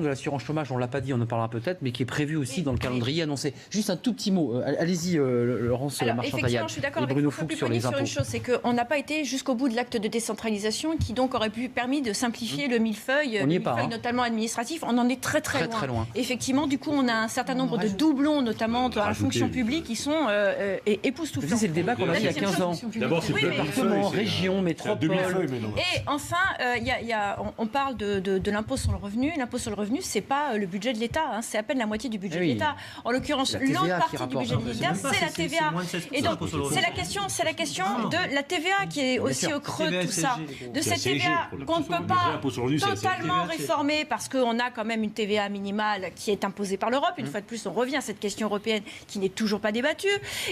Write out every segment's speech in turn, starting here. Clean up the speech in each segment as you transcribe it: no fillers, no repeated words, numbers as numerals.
de l'assurance chômage, on ne l'a pas dit, on en parlera peut-être, mais qui est prévu aussi dans le calendrier annoncé. Juste un tout petit mot. Allez-y, Laurence Marchand-Taillade. Effectivement, je suis d'accord avec Bruno Fuchs sur les impôts. Sur une chose, c'est qu'on n'a pas été jusqu'au bout de l'acte de décentralisation qui donc aurait permis de simplifier le millefeuille, notamment administratif. On en est très loin. Effectivement, du coup, on a un certain nombre de doublons, notamment dans la fonction publique, qui sont époustouflants. C'est le débat qu'on a eu il y a 15 ans. D'abord, c'est département, région, métropole. Et enfin, on parle de l'impôt sur le revenu. L'impôt sur le revenu, c'est pas le budget de l'État, hein, c'est à peine la moitié du budget de l'État. En l'occurrence, l'autre partie du budget de l'État, c'est la TVA. Et donc, c'est la question de la TVA qui est aussi au creux de tout ça. De cette TVA qu'on ne peut pas totalement réformer parce qu'on a quand même une TVA minimale qui est imposée par l'Europe. Une fois de plus, on revient à cette question européenne qui n'est toujours pas débattue.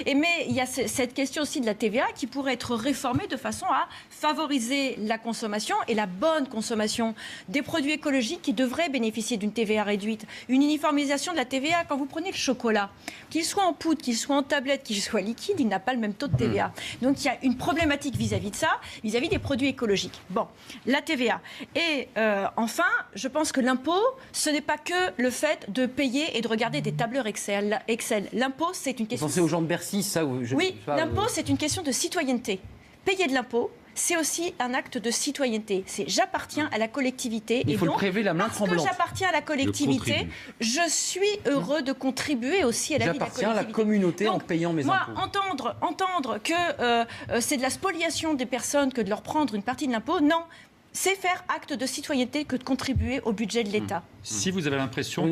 Mais il y a cette question aussi de la TVA qui pourrait être réformée de façon à favoriser la consommation et la bonne consommation des produits écologiques qui devraient bénéficier d'une TVA réduite. Une uniformisation de la TVA, quand vous prenez le chocolat, qu'il soit en poudre, qu'il soit en tablette, qu'il soit liquide, il n'a pas le même taux de TVA. Donc il y a une problématique vis-à-vis de ça, vis-à-vis des produits écologiques. Bon, la TVA. Et enfin, je pense que l'impôt, ce n'est pas que le fait de payer et de regarder des tableurs Excel. L'impôt, c'est une question... Vous pensez aux gens de Bercy, ça Oui, l'impôt, c'est une question de citoyenneté. Payer de l'impôt, c'est aussi un acte de citoyenneté. J'appartiens à la collectivité. Il faut donc, le prélever la main tremblante. Parce que j'appartiens à la collectivité, je suis heureux de contribuer aussi à la vie de la collectivité. J'appartiens à la communauté en payant mes impôts. Entendre que c'est de la spoliation des personnes que de leur prendre une partie de l'impôt, non. C'est faire acte de citoyenneté que de contribuer au budget de l'État. Si vous avez l'impression